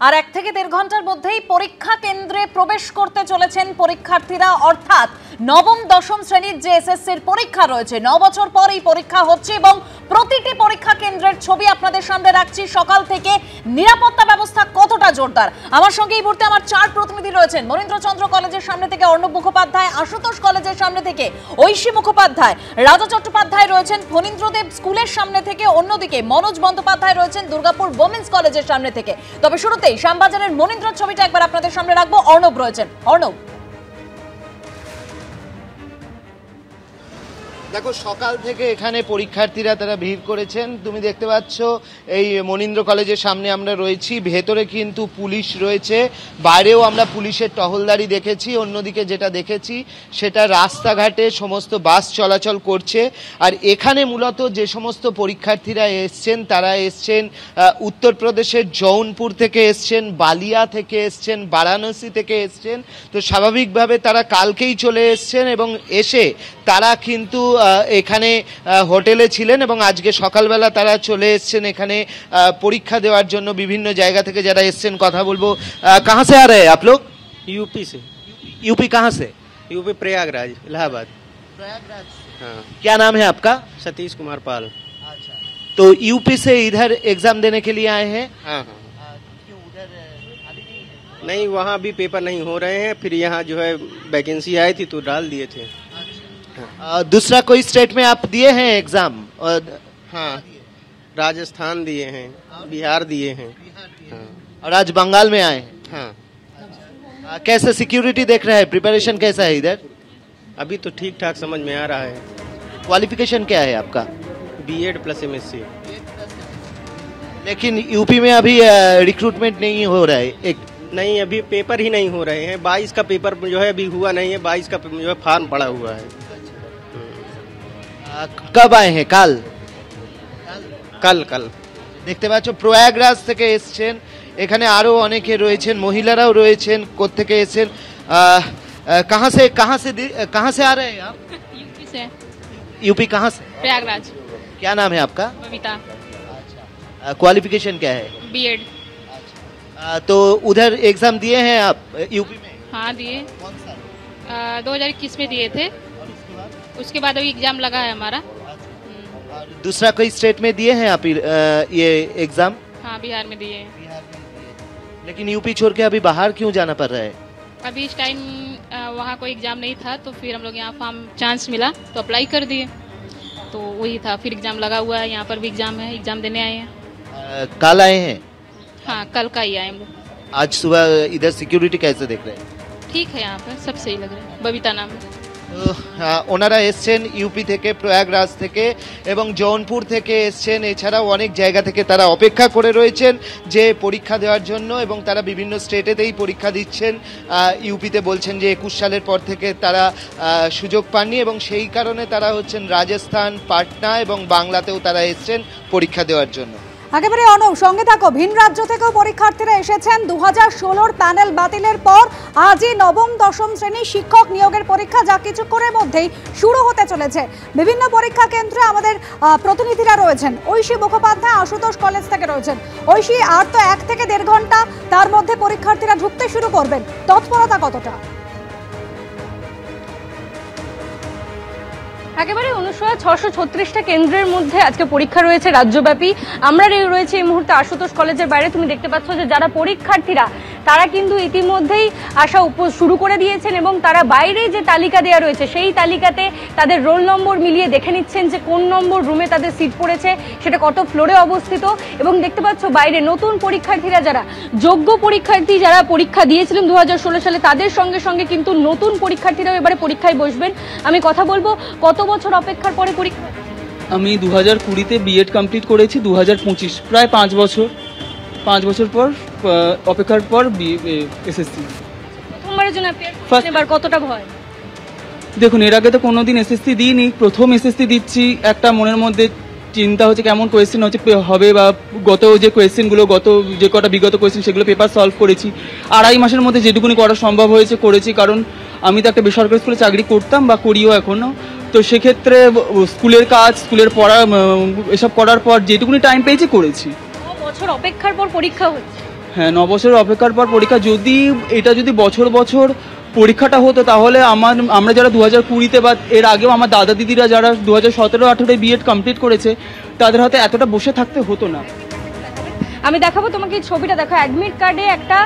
আর 1 থেকে 1.5 ঘন্টার মধ্যেই পরীক্ষা কেন্দ্রে প্রবেশ করতে চলেছেন পরীক্ষার্থীরা। অর্থাৎ নবম দশম শ্রেণীর যে এসএসসির পরীক্ষা রয়েছে, 9 বছর পর এই পরীক্ষা হচ্ছে এবং প্রতিটি পরীক্ষা কেন্দ্রের ছবি আপনাদের সামনে রাখছি। সকাল থেকে নিরাপত্তা ব্যবস্থা কতটা জোরদার, আমার সঙ্গে এই মুহূর্তে আমার 4 প্রতিনিধি রয়েছেন। মনীন্দ্রচন্দ্র কলেজের সামনে থেকে অর্ণব মুখোপাধ্যায়, আশুতোষ কলেজের সামনে থেকে ঐশী মুখোপাধ্যায়, রাজা চট্টোপাধ্যায় রয়েছেন ফণীন্দ্রদেব স্কুলের সামনে থেকে, অন্যদিকে মনোজ বন্দ্যোপাধ্যায় রয়েছেন দুর্গাপুর ওমেন্স কলেজের সামনে থেকে। তবে শুরুতেই শ্যামবাজারের মনীন্দ্র ছবিটা একবার আপনাদের সামনে রাখবো। অর্ণব রয়েছেন। অর্ণব, দেখো সকাল থেকে এখানে পরীক্ষার্থীরা তারা ভিড় করেছেন। তুমি দেখতে পাচ্ছ এই মনীন্দ্র কলেজের সামনে আমরা রয়েছি, ভেতরে কিন্তু পুলিশ রয়েছে, বাইরেও আমরা পুলিশের টহলদারি দেখেছি। অন্যদিকে যেটা দেখেছি সেটা রাস্তাঘাটে সমস্ত বাস চলাচল করছে। আর এখানে মূলত যে সমস্ত পরীক্ষার্থীরা এসছেন তারা এসছেন উত্তরপ্রদেশের জৌনপুর থেকে এসছেন, বালিয়া থেকে এসছেন, বারাণসী থেকে এসছেন। তো স্বাভাবিকভাবে তারা কালকেই চলে এসছেন এবং এসে তারা কিন্তু এখানে হোটেলে ছিলেন এবং আজকে সকালবেলা তারা চলে এসছেন এখানে পরীক্ষা দেওয়ার জন্য। বিভিন্ন জায়গা থেকে যারা এসছেন কথা বলবো। कहाँ से आ रहे हैं आप लोग? यूपी से। यूपी कहाँ से? यूपी प्रयागराज, इलाहाबाद। प्रयागराज। हाँ। क्या नाम है आपका? सतीश कुमार पाल। अच्छा, तो यूपी से इधर एग्जाम देने के लिए आए हैं? हाँ हाँ। क्यों उधर खाली नहीं, वहाँ भी पेपर नहीं हो रहे हैं, फिर यहाँ जो है वैकेंसी आई थी तो डाल दिए थे। दूसरा कोई स्टेट में आप दिए हैं एग्जाम? हाँ, राजस्थान दिए हैं, बिहार दिए हैं। हाँ। और आज बंगाल में आए हैं। हाँ। कैसे सिक्योरिटी देख रहे हैं, प्रिपरेशन कैसा है इधर? अभी तो ठीक ठाक समझ में आ रहा है। क्वालिफिकेशन क्या है आपका? B.Ed plus MSc। लेकिन यूपी में अभी रिक्रूटमेंट नहीं हो रहा है। एक नहीं, अभी पेपर ही नहीं हो रहे हैं। 22 का पेपर जो है अभी हुआ नहीं है, 22 का जो है फॉर्म पड़ा हुआ है। कब आए हैं? कल कल দেখতে পাচ্ছ প্রয়াগরাজ থেকে এসেছেন। এখানে আরো অনেকে রয়েছেন, মহিলারাও রয়েছেন। কোত্থেকে এসেছেন? कहाँ से आ रहे हैं आप? यूपी से। यूपी कहाँ से? प्रयागराज। क्या नाम है आपका? बबीता। क्वालिफिकेशन क्या है? B.Ed। तो उधर एग्जाम दिए हैं आप यूपी में? हाँ दिए। 2021 में दिए थे। उसके बाद अभी एग्जाम लगा है हमारा। दूसरा कोई स्टेट में दिए हैं आप ये एग्जाम? हाँ, बिहार में दिए हैं। लेकिन यूपी छोड़ के अभी बाहर क्यों जाना पड़ रहा है? अभी इस टाइम वहाँ कोई एग्जाम नहीं था तो फिर हम लोग यहाँ फॉर्म चांस मिला तो अप्लाई कर दिए, तो वही था। फिर एग्जाम लगा हुआ है, यहाँ पर भी एग्जाम है, एग्जाम देने आए हैं। कल आए हैं? हाँ, कल का ही आए हम लोग। आज सुबह इधर सिक्योरिटी कैसे देख रहे हैं? ठीक है, यहाँ पर सब सही लग रहा है। बबीता नाम है। ওনারা এসছেন ইউপি থেকে, প্রয়াগরাজ থেকে এবং জৌনপুর থেকে এসছেন। এছাড়াও অনেক জায়গা থেকে তারা অপেক্ষা করে রয়েছেন যে পরীক্ষা দেওয়ার জন্য এবং তারা বিভিন্ন স্টেটেতেই পরীক্ষা দিচ্ছেন। ইউপিতে বলছেন যে 21 সালের পর থেকে তারা সুযোগ পাননি এবং সেই কারণে তারা হচ্ছেন রাজস্থান, পাটনা এবং বাংলাতেও তারা এসছেন পরীক্ষা দেওয়ার জন্য। একেবারে অনব সঙ্গে থাকো। ভিন রাজ্য থেকেও পরীক্ষার্থীরা এসেছেন। 2016 প্যানেল বাতিলের পর আজই নবম দশম শ্রেণী শিক্ষক নিয়োগের পরীক্ষা, যা কিছুক্ষণের মধ্যেই শুরু হতে চলেছে। বিভিন্ন পরীক্ষা কেন্দ্রে আমাদের প্রতিনিধিরা রয়েছেন। ঐশী মুখোপাধ্যায় আশুতোষ কলেজ থেকে রয়েছেন। ঐশী, আর তো 1 থেকে 1.5 ঘন্টা, তার মধ্যে পরীক্ষার্থীরা ঢুকতে শুরু করবেন, তৎপরতা কতটা? একেবারে 636টা কেন্দ্রের মধ্যে আজকে পরীক্ষা রয়েছে রাজ্যব্যাপী। আমরা রয়েছে এই মুহূর্তে আশুতোষ কলেজের বাইরে। তুমি দেখতে পাচ্ছ যে যারা পরীক্ষার্থীরা তারা কিন্তু ইতিমধ্যেই আসা শুরু করে দিয়েছেন এবং তারা বাইরে যে তালিকা দেওয়া রয়েছে সেই তালিকাতে তাদের রোল নম্বর মিলিয়ে দেখে নিচ্ছেন যে কোন নম্বর রুমে তাদের সিট পড়েছে, সেটা কত ফ্লোরে অবস্থিত। এবং দেখতে পাচ্ছ বাইরে নতুন পরীক্ষার্থীরা, যারা যোগ্য পরীক্ষার্থী যারা পরীক্ষা দিয়েছিলেন 2016 সালে, তাদের সঙ্গে সঙ্গে কিন্তু নতুন পরীক্ষার্থীরাও এবারে পরীক্ষায় বসবেন। আমি কথা বলবো, কত বছর অপেক্ষার পরে পরীক্ষা? আমি 2020-তে B.Ed কমপ্লিট করেছি। 2025 প্রায় 5 বছর পর অপেক্ষার পর এসএসসি। প্রথমবারের জন্য এবার কতটা ভয়? দেখুন, এর আগে তো কোনোদিন এসএসসি দিইনি, প্রথম এসএসসি দিচ্ছি। একটা মনের মধ্যে চিন্তা হচ্ছে কেমন কোয়েশ্চেন হবে, বা গত যে কোয়েশ্চেনগুলো, গত যে কটা বিগত কোয়েশ্চেন সেগুলো পেপার সলভ করেছি। 2.5 মাসের মধ্যে যেটুকুনি করা সম্ভব হয়েছে করেছি, কারণ আমি তো একটা বেসরকারি স্কুলে চাকরি করতাম বা করিও এখনও। তো সেক্ষেত্রে স্কুলের কাজ, স্কুলের পড়া, এসব করার পর যেটুকুনি টাইম পেয়েছি করেছি। বছর অপেক্ষার পর পরীক্ষা হচ্ছে, হ্যাঁ, 9 বছর অপেক্ষার পর পরীক্ষা। যদি এটা যদি বছর বছর পরীক্ষাটা হতো তাহলে আমরা যারা 2020-তে বা এর আগেও আমার দাদা দিদিরা যারা 2017-18 বিএড কমপ্লিট করেছে তাদের হাতে এতটা বসে থাকতে হতো না। আমি দেখাবো তোমাকে এই ছবিটা, দেখো অ্যাডমিট কার্ডে একটা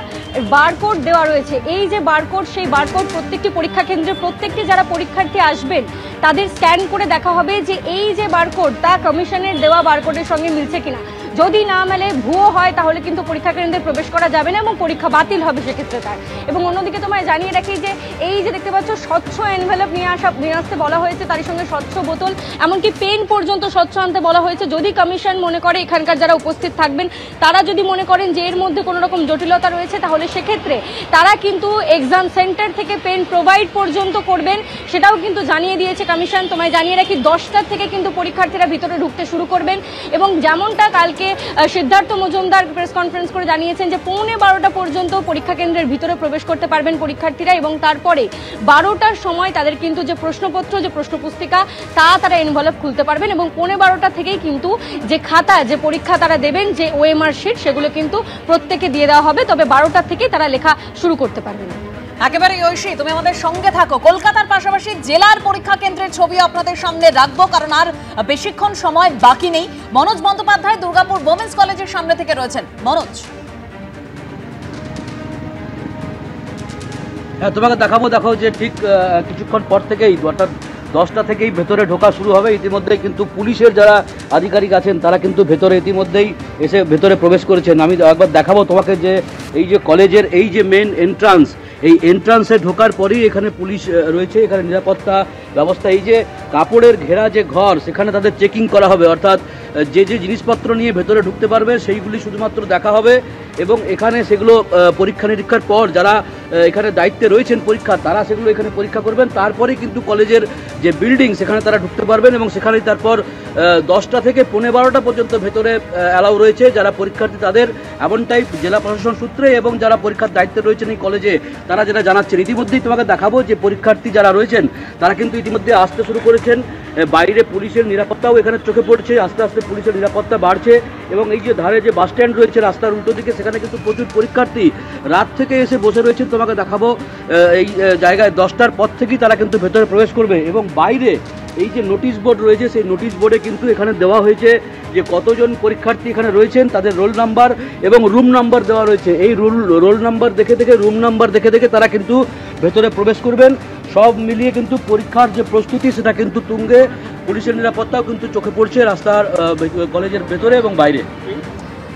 বারকোড দেওয়া রয়েছে। এই যে বারকোড, সেই বারকোড প্রত্যেকটি পরীক্ষা কেন্দ্রে প্রত্যেকটি যারা পরীক্ষার্থী আসবেন তাদের স্ক্যান করে দেখা হবে যে এই যে বারকোড তা কমিশনের দেওয়া বারকোডের সঙ্গে মিলছে কিনা। যদি না মেলে, ভুয়ো হয়, তাহলে কিন্তু পরীক্ষা কেন্দ্রে প্রবেশ করা যাবে না এবং পরীক্ষা বাতিল হবে সেক্ষেত্রে তার। এবং অন্যদিকে তোমায় জানিয়ে রাখি যে এই যে দেখতে পাচ্ছ স্বচ্ছ এনভেলপ নিয়ে আসতে বলা হয়েছে, তার সঙ্গে স্বচ্ছ বোতল, এমনকি পেন পর্যন্ত স্বচ্ছ আনতে বলা হয়েছে। যদি কমিশন মনে করে, এখানকার যারা উপস্থিত থাকবেন তারা যদি মনে করেন যে এর মধ্যে কোনো রকম জটিলতা রয়েছে, তাহলে সেক্ষেত্রে তারা কিন্তু এক্সাম সেন্টার থেকে পেন প্রোভাইড পর্যন্ত করবেন, সেটাও কিন্তু জানিয়ে দিয়েছে কমিশন। তোমায় জানিয়ে রাখি 10টার থেকে কিন্তু পরীক্ষার্থীরা ভিতরে ঢুকতে শুরু করবেন এবং যেমনটা কালকে সিদ্ধার্থ মজুমদার প্রেস কনফারেন্স করে জানিয়েছেন যে 11:15 পর্যন্ত পরীক্ষা কেন্দ্রের ভিতরে প্রবেশ করতে পারবেন পরীক্ষার্থীরা এবং তারপরে 12টার সময় তাদের কিন্তু যে প্রশ্নপত্র, যে প্রশ্নপুস্তিকা তারা এনভেলপ খুলতে পারবেন এবং 11:15 থেকেই কিন্তু যে খাতা, যে পরীক্ষা তারা দেবেন, যে ওএমআর শিট, সেগুলো কিন্তু প্রত্যেকে দিয়ে দেওয়া হবে। তবে 12টার থেকেই তারা লেখা শুরু করতে পারবেন। একেবারে ঐশী, তুমি আমাদের সঙ্গে থাকো। কলকাতার পাশাপাশি জেলার পরীক্ষা কেন্দ্রের ছবি আপনাদের সামনে রাখবো, কারণ আর বেশিক্ষণ সময় বাকি নেই। মনোজ বন্দ্যোপাধ্যায় দুর্গাপুর ওমেন্স কলেজের সামনে থেকে রয়েছেন। মনোজ। হ্যাঁ, তোমাকে দেখাবো। দেখো যে ঠিক কিছুক্ষণ পর থেকেই, অর্থাৎ 10টা থেকেই ভেতরে ঢোকা শুরু হবে। ইতিমধ্যেই কিন্তু পুলিশের যারা আধিকারিক আছেন তারা কিন্তু ভেতরে ইতিমধ্যেই এসে ভেতরে প্রবেশ করেছেন। আমি একবার দেখাবো তোমাকে যে এই যে কলেজের এই যে মেন এন্ট্রান্স, এই এন্ট্রান্সে ঢোকার পরেই এখানে পুলিশ রয়েছে, এখানে নিরাপত্তা ব্যবস্থা। এই যে কাপড়ের ঘেরা যে ঘর, সেখানে তাদের চেকিং করা হবে, অর্থাৎ যে যে জিনিসপত্র নিয়ে ভেতরে ঢুকতে পারবে সেইগুলি শুধুমাত্র দেখা হবে এবং এখানে সেগুলো পরীক্ষা নিরীক্ষার পর যারা এখানে দায়িত্বে রয়েছেন পরীক্ষা, তারা সেগুলো এখানে পরীক্ষা করবেন। তারপরেই কিন্তু কলেজের যে বিল্ডিং, সেখানে তারা ঢুকতে পারবেন এবং সেখানেই তারপর 10টা থেকে 12:15 পর্যন্ত ভেতরে অ্যালাউ রয়েছে যারা পরীক্ষার্থী তাদের। এমনটাই জেলা প্রশাসন সূত্রে এবং যারা পরীক্ষার দায়িত্বে রয়েছেন এই কলেজে তারা যেটা জানাচ্ছেন। ইতিমধ্যেই তোমাকে দেখাবো যে পরীক্ষার্থী যারা রয়েছেন তারা কিন্তু ইতিমধ্যে আসতে শুরু করেছেন। বাইরে পুলিশের নিরাপত্তাও এখানে চোখে পড়ছে, আস্তে আস্তে পুলিশের নিরাপত্তা বাড়ছে এবং এই যে ধারে যে বাস স্ট্যান্ড রয়েছে রাস্তার উল্টো দিকে, সেখানে কিন্তু প্রচুর পরীক্ষার্থী রাত থেকে এসে বসে রয়েছেন। তোমাকে দেখাবো এই জায়গায় 10টার পর থেকেই তারা কিন্তু ভেতরে প্রবেশ করবে এবং বাইরে এই যে নোটিশ বোর্ড রয়েছে, সেই নোটিশ বোর্ডে কিন্তু এখানে দেওয়া হয়েছে যে কতজন পরীক্ষার্থী এখানে রয়েছেন, তাদের রোল নাম্বার এবং রুম নাম্বার দেওয়া রয়েছে। এই রোল নাম্বার দেখে দেখে, রুম নাম্বার দেখে দেখে তারা কিন্তু ভেতরে প্রবেশ করবেন। সব মিলিয়ে কিন্তু পরীক্ষার যে প্রস্তুতি সেটা কিন্তু তুঙ্গে। পুলিশের নিরাপত্তাও কিন্তু চোখে পড়ছে রাস্তার, কলেজের ভেতরে এবং বাইরে।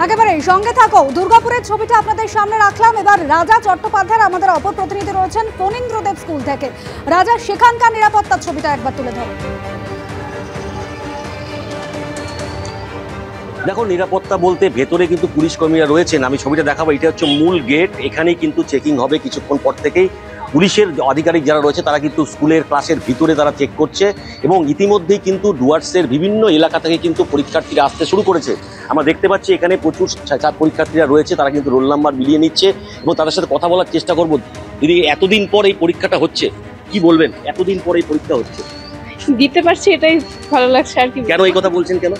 একেবারে সঙ্গে থাকো। দুর্গাপুরের ছবিটা আপনাদের সামনে রাখলাম। এবার রাজা চট্টোপাধ্যায় আমাদের অপর প্রতিনিধি রয়েছেন ফণীন্দ্রদেব স্কুল থেকে। রাজা, সেখানকার নিরাপত্তার ছবিটা একবার তুলে ধরো। দেখো, নিরাপত্তা বলতে ভেতরে কিন্তু পুলিশ কর্মীরা রয়েছেন। আমি ছবিটা দেখাবো। এটা হচ্ছে মূল গেট, এখানেই কিন্তু চেকিং হবে কিছুক্ষণ পর থেকেই। পুলিশের আধিকারিক যারা রয়েছে তারা কিন্তু স্কুলের ক্লাসের ভিতরে তারা চেক করছে এবং ইতিমধ্যেই কিন্তু ডুয়ার্সের বিভিন্ন এলাকা থেকে কিন্তু পরীক্ষার্থীরা আসতে শুরু করেছে। আমরা দেখতে পাচ্ছি এখানে প্রচুর পরীক্ষার্থীরা রয়েছে, তারা কিন্তু রোল নাম্বার মিলিয়ে নিচ্ছে এবং তাদের সাথে কথা বলার চেষ্টা করবো। দিদি, এতদিন পর এই পরীক্ষাটা হচ্ছে, কি বলবেন? এতদিন পর এই পরীক্ষা হচ্ছে, দিতে পারছি, এটাই ভালো লাগছে আর কি। কেন এই কথা বলছেন? কেন?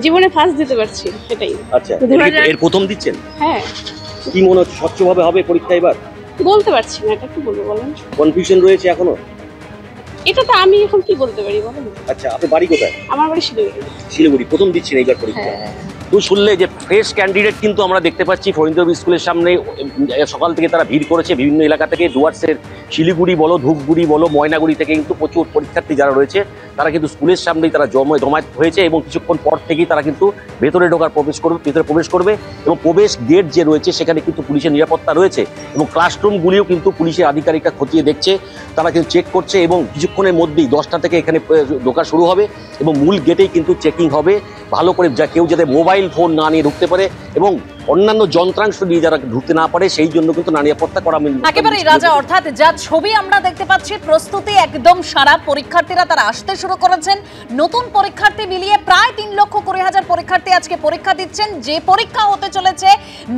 জীবনে ফার্স্ট দিতে পারছি, এটাই। আচ্ছা, এর প্রথম দিচ্ছেন? হ্যাঁ। কি মনে হচ্ছে, স্বচ্ছভাবে হবে পরীক্ষা এবার? বলতে পারছি না, এটা কি বলবো বলেন। কনফিউশন রয়েছে এখনো? এটা তো আমি এখন কি বলতে পারি বলেন। আচ্ছা, আপনার বাড়ি কোথায়? আমার বাড়ি শিলিগুড়ি। শিলিগুড়ি। প্রথম দিচ্ছেন এইবার পরীক্ষা? তো শুনলে যে ফ্রেশ ক্যান্ডিডেট কিন্তু আমরা দেখতে পাচ্ছি ফণীন্দ্রদেব স্কুলের সামনে সকাল থেকে তারা ভিড় করেছে বিভিন্ন এলাকা থেকে। ডুয়ার্সের শিলিগুড়ি বলো, ধূপগুড়ি বলো, ময়নাগুড়ি থেকে কিন্তু প্রচুর পরীক্ষার্থী যারা রয়েছে তারা কিন্তু স্কুলের সামনেই তারা জমায়েত হয়েছে এবং কিছুক্ষণ পর থেকেই তারা কিন্তু ভেতরে প্রবেশ করবে এবং প্রবেশ গেট যে রয়েছে সেখানে কিন্তু পুলিশের নিরাপত্তা রয়েছে এবং ক্লাসরুমগুলিও কিন্তু পুলিশের আধিকারিকরা খতিয়ে দেখছে, তারা কিন্তু চেক করছে এবং কিছুক্ষণের মধ্যেই 10টা থেকে এখানে ঢোকা শুরু হবে এবং মূল গেটেই কিন্তু চেকিং হবে ভালো করে, যা কেউ যাতে মোবাইল ফোন না নিয়ে ঢুকতে পারে এবং অন্যান্য যন্ত্রাংশ নিয়ে যারা ঢুকতে না পারে সেই জন্য কিন্তু নিরাপত্তা করা। একেবারে রাজা, অর্থাৎ যা ছবি আমরা দেখতে পাচ্ছি, প্রস্তুতি একদম সারা। পরীক্ষার্থীরা তারা আসতে শুরু করেছেন। নতুন পরীক্ষার্থী মিলিয়ে প্রায় 3,20,000 পরীক্ষার্থী আজকে পরীক্ষা দিচ্ছেন, যে পরীক্ষা হতে চলেছে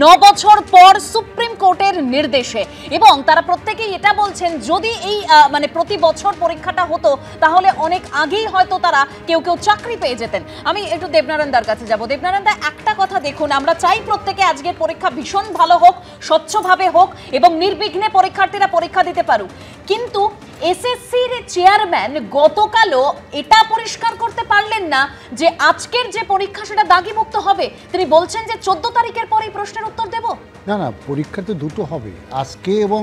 9 বছর পর সুপ্রিম কোর্টের নির্দেশে। এবং তারা প্রত্যেকেই এটা বলছেন যদি এই মানে প্রতি বছর পরীক্ষাটা হতো তাহলে অনেক আগেই হয়তো তারা কেউ চাকরি পেয়ে যেতেন। আমি একটু দেবনারায়ণ দার কাছে যাব। দেবনারায়ণ দা, একটা কথা দেখুন, আমরা চাই প্রত্যেক থেকে আজকের পরীক্ষা ভীষণ ভালো হোক, স্বচ্ছভাবে হোক এবং নির্বিঘ্নে পরীক্ষার্থীরা পরীক্ষা দিতে পারুক। কিন্তু এসএসসির চেয়ারম্যান গতকালও এটা পরিষ্কার করতে পারলেন না যে আজকের যে পরীক্ষা সেটা দাগিমুক্ত হবে। তিনি বলছেন যে 14 তারিখের পরেই প্রশ্নের উত্তর দেব। না না, পরীক্ষা তো দুটো হবে, আজকে এবং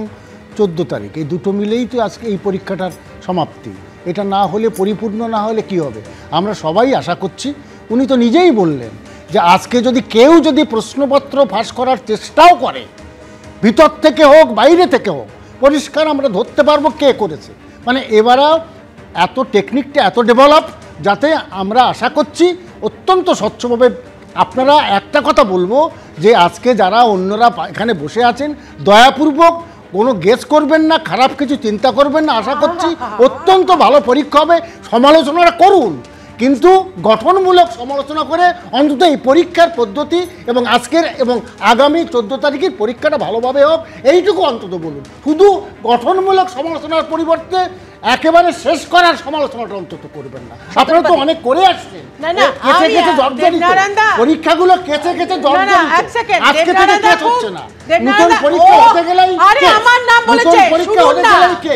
14 তারিখ, এই দুটো মিলেই তো আজকে এই পরীক্ষাটার সমাপ্তি। এটা না হলে, পরিপূর্ণ না হলে কি হবে? আমরা সবাই আশা করছি, উনি তো নিজেই বললেন যে আজকে যদি কেউ যদি প্রশ্নপত্র ফাঁস করার চেষ্টাও করে, ভিতর থেকে হোক বাইরে থেকে হোক, পরিষ্কার আমরা ধরতে পারবো কে করেছে। মানে এবারে এত টেকনিকটা এত ডেভেলপ, যাতে আমরা আশা করছি অত্যন্ত স্বচ্ছভাবে। আপনারা একটা কথা বলবো যে আজকে যারা অন্যরা এখানে বসে আছেন, দয়াপূর্বক কোনো গেস করবেন না, খারাপ কিছু চিন্তা করবেন না। আশা করছি অত্যন্ত ভালো পরীক্ষা হবে। সমালোচনাটা করুন, কিন্তু গঠনমূলক সমালোচনা করে অন্তত এই পরীক্ষার পদ্ধতি এবং আজকের এবং আগামী 14 তারিখের পরীক্ষাটা ভালোভাবে হোক, এইটুকু অন্তত বলুন। শুধু গঠনমূলক সমালোচনার পরিবর্তে একেবারে শেষ করার সমালোচনাটা অন্তত করবেন না। আপনারা তো অনেক করে আসছেন, কেচে কেচে জর্জরিত পরীক্ষাগুলো, কেচে কেচে জর্জরিত। আজকে থেকে কেচ হচ্ছে না, নতুন পরীক্ষা হতে গেলেই নতুন পরীক্ষা হতে গেলেই কে।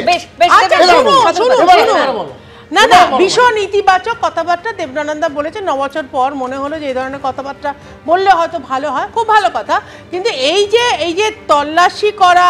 না না, ভীষণ ইতিবাচক কথাবার্তা দেবনানন্দা বলেছে। 9 বছর পর মনে হলো যে এই ধরনের কথাবার্তা বললে হয়তো ভালো হয়, খুব ভালো কথা। কিন্তু এই যে তল্লাশি করা,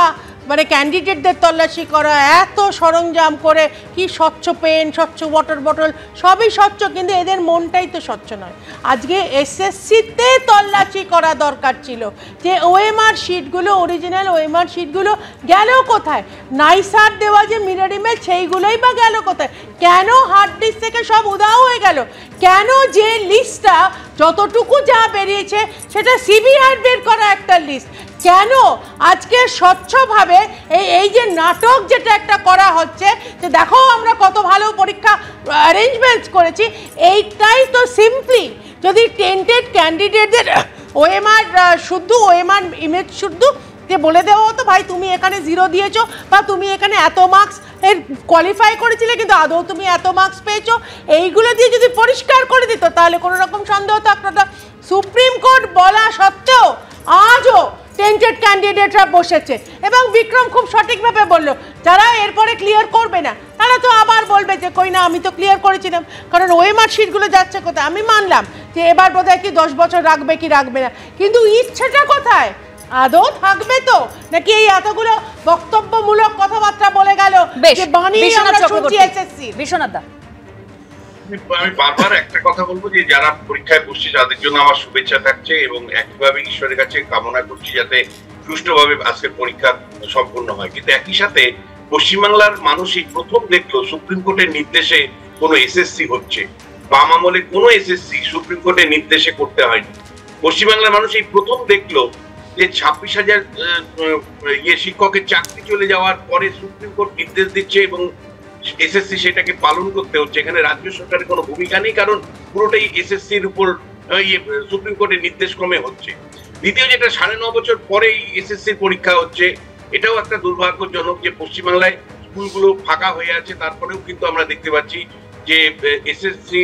মানে ক্যান্ডিডেটদের তল্লাশি করা, এত সরঞ্জাম করে, কি স্বচ্ছ পেন, স্বচ্ছ ওয়াটার বটল, সবই স্বচ্ছ, কিন্তু এদের মনটাই তো স্বচ্ছ নয়। আজকে এসএসসিতে তল্লাশি করা দরকার ছিল, যে ওএমআর শিটগুলো, অরিজিনাল ওএমআর শিটগুলো গেল কোথায়? নাইসার দেওয়া যে মিরর ইমেজ, সেইগুলোই বা গেল কোথায়? কেন হার্ড ডিস্ক থেকে সব উধাও হয়ে গেল? কেন যে লিস্টটা যতটুকু যা বেরিয়েছে সেটা সিবিআই বের করা একটা লিস্ট, কেন আজকে স্বচ্ছভাবে এই যে নাটক যেটা একটা করা হচ্ছে, যে দেখো আমরা কত ভালো পরীক্ষা অ্যারেঞ্জমেন্টস করেছি, এইটাই তো সিম্পলি যদি টেন্টেড ক্যান্ডিডেটদের ওএমআর শুদ্ধ, ওএমআর ইমেজ শুদ্ধ যে বলে দেওয়া হতো, ভাই তুমি এখানে 0 দিয়েছো বা তুমি এখানে এত মার্কস এর কোয়ালিফাই করেছিলে কিন্তু আদৌ তুমি এত মার্কস পেয়েছো, এইগুলো দিয়ে যদি পরিষ্কার করে দিত তাহলে কোনো রকম সন্দেহ থাকতো না। সুপ্রিম কোর্ট বলা সত্ত্বেও আজও টেন্টেড ক্যান্ডিডেটরা বসেছে, এবং বিক্রম খুব সঠিকভাবে বলল, যারা এরপরে ক্লিয়ার করবে না তারা তো আবার বলবে যে কই না আমি তো ক্লিয়ার করেছিলাম, কারণ ওএমআর শিটগুলো যাচ্ছে কোথায়? আমি মানলাম যে এবার বোধহয় কি 10 বছর রাখবে কি রাখবে না, কিন্তু ইচ্ছেটা কোথায়? আদৌ থাকবে তো, নাকি এই এতগুলো বক্তব্যমূলক কথাবার্তা বলে গেল যে বানিয়ে আমরা শুনছি এসএসসি? বিশ্বনাথ দা, আমি বারবার একটা কথা বলবো যে যারা পরীক্ষায় বসছে তাদের জন্য আমার শুভেচ্ছা থাকছে, এবং একইভাবে ঈশ্বরের কাছে কামনা করছি যাতে সুষ্ঠুভাবে আজকের পরীক্ষা সম্পূর্ণ হয়। কিন্তু একই সাথে পশ্চিমবাংলার মানুষ এই প্রথম দেখলো সুপ্রিম কোর্টের নির্দেশে কোনো এসএসসি হচ্ছে। বাম আমলে কোনো এসএসসি সুপ্রিম কোর্টের নির্দেশে করতে হয়নি। পশ্চিমবাংলার মানুষ এই প্রথম দেখলো যে 26,000 শিক্ষকের চাকরি চলে যাওয়ার পরে সুপ্রিম কোর্ট নির্দেশ দিচ্ছে এবং এসএসসি সেটাকে পালন করতে হচ্ছে। এখানে রাজ্য সরকারের কোনো ভূমিকা নেই, কারণ পুরোটাই এসএসসির উপর সুপ্রিম কোর্টের নির্দেশ ক্রমে হচ্ছে। দ্বিতীয়, যেটা 9.5 বছর পরেই এসএসসির পরীক্ষা হচ্ছে, এটাও একটা দুর্ভাগ্যজনক যে পশ্চিমবাংলায় স্কুলগুলো ফাঁকা হয়ে আছে, তারপরেও কিন্তু আমরা দেখতে পাচ্ছি যে এসএসসি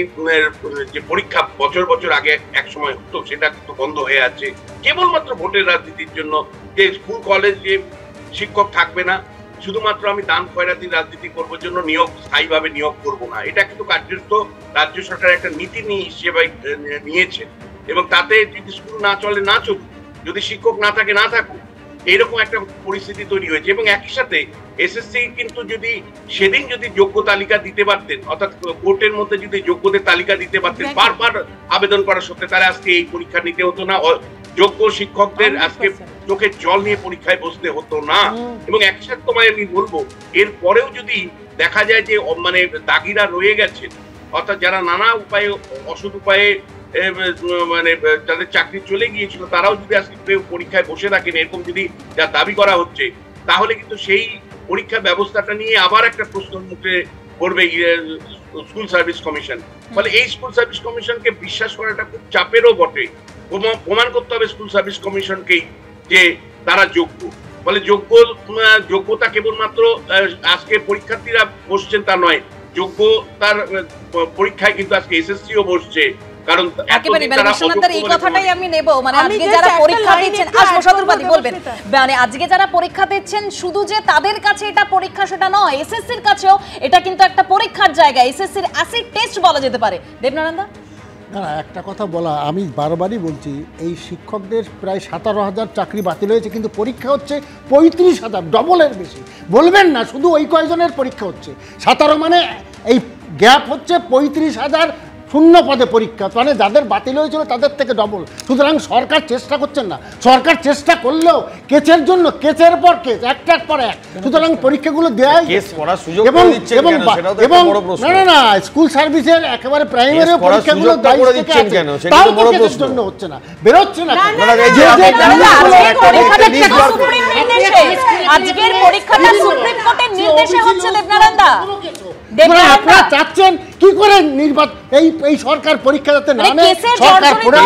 যে পরীক্ষা বছর বছর আগে এক সময় হতো সেটা কিন্তু বন্ধ হয়ে আছে কেবলমাত্র ভোটের রাজনীতির জন্য। যে স্কুল কলেজে শিক্ষক থাকবে না, শুধুমাত্র আমি দান খয়রাতির রাজনীতি করবার জন্য স্থায়ীভাবে নিয়োগ করব না, এটা কিন্তু কার্যত রাজ্য সরকার একটা নীতি হিসেবে নিয়েছে। এবং তাতে যদি স্কুল না চলে না চলুক, যদি শিক্ষক না থাকে না থাকুক, এইরকম একটা পরিস্থিতি তৈরি হয়েছে। এবং একই সাথে এসএসসি কিন্তু যদি সেদিন যদি যোগ্য তালিকা দিতে পারতেন, অর্থাৎ কোর্টের মধ্যে যদি যোগ্যদের তালিকা দিতে পারতেন বারবার আবেদন করার সত্ত্বে, তারা আজকে এই পরীক্ষা নিতে হতো না, যোগ্য শিক্ষকদের আজকে চোখের জল নিয়ে পরীক্ষায় বসতে হতো না। এবং একই সাথে তোমায় আমি বলবো, এর পরেও যদি দেখা যায় যে মানে দাগিরা রয়ে গেছে, অর্থাৎ যারা নানা উপায়ে অসৎ উপায়ে মানে যাদের চাকরি চলে গিয়েছিল, তারাও যদি আজকে পরীক্ষায় বসে থাকেন, এরকম যদি যা দাবি করা হচ্ছে, তাহলে কিন্তু সেই পরীক্ষা ব্যবস্থাটা নিয়ে আবার একটা প্রশ্নের মুখে পড়বে স্কুল সার্ভিস কমিশন। ফলে এই স্কুল সার্ভিস কমিশনকে বিশ্বাস করাটা খুব চাপেরও বটে। প্রমাণ করতে হবে স্কুল সার্ভিস কমিশনকেই যে তারা যোগ্য। ফলে যোগ্যতা কেবলমাত্র আজকে পরীক্ষার্থীরা বসছেন তা নয়, যোগ্যতার পরীক্ষায় কিন্তু আজকে এসএসসিও বসছে, কারণ একেবারে মানে বিশ্বনাথের এই কথাটাই আমি নেব, মানে আজকে যারা পরীক্ষা দিচ্ছেন, আসবো সদরবাদী বলবেন, মানে আজকে যারা পরীক্ষা দিচ্ছেন শুধু যে তাদের কাছে এটা পরীক্ষা সেটা নয়, এসএসসির কাছেও এটা কিন্তু একটা পরীক্ষার জায়গা, এসএসসির অ্যাসিড টেস্ট বলা যেতে পারে। দেবনানন্দা, না একটা কথা বলা, আমি বারবারই বলছি, এই শিক্ষকদের প্রায় 17,000 চাকরি বাতিল হয়েছে, কিন্তু পরীক্ষা হচ্ছে 35,000, ডবলের বেশি। বলবেন না শুধু ওই কয়জনের পরীক্ষা হচ্ছে, 17 মানে এই গ্যাপ হচ্ছে 35,000 শূন্য পদে পরীক্ষা, মানে যাদের বাতিল হয়েছিল তাদের থেকে ডবল। সুতরাং সরকার চেষ্টা করছেন না, সরকার চেষ্টা করলেও কেসের জন্য কেসের পর কেস, একটার পর এক, সুতরাং পরীক্ষাগুলো দেওয়াই এবং না স্কুল সার্ভিসের একেবারে প্রাইমারি পরীক্ষাগুলো তাও কেসের জন্য হচ্ছে না, বেরোচ্ছে না। আজকের পরীক্ষাটা সুপ্রিম কোর্টের নির্দেশে হচ্ছে দেবনানন্দা। আপনারা চাচ্ছেন কি করে নির্বাচন এই সরকার পরীক্ষা যাতে না নেয়, সরকার পড়ে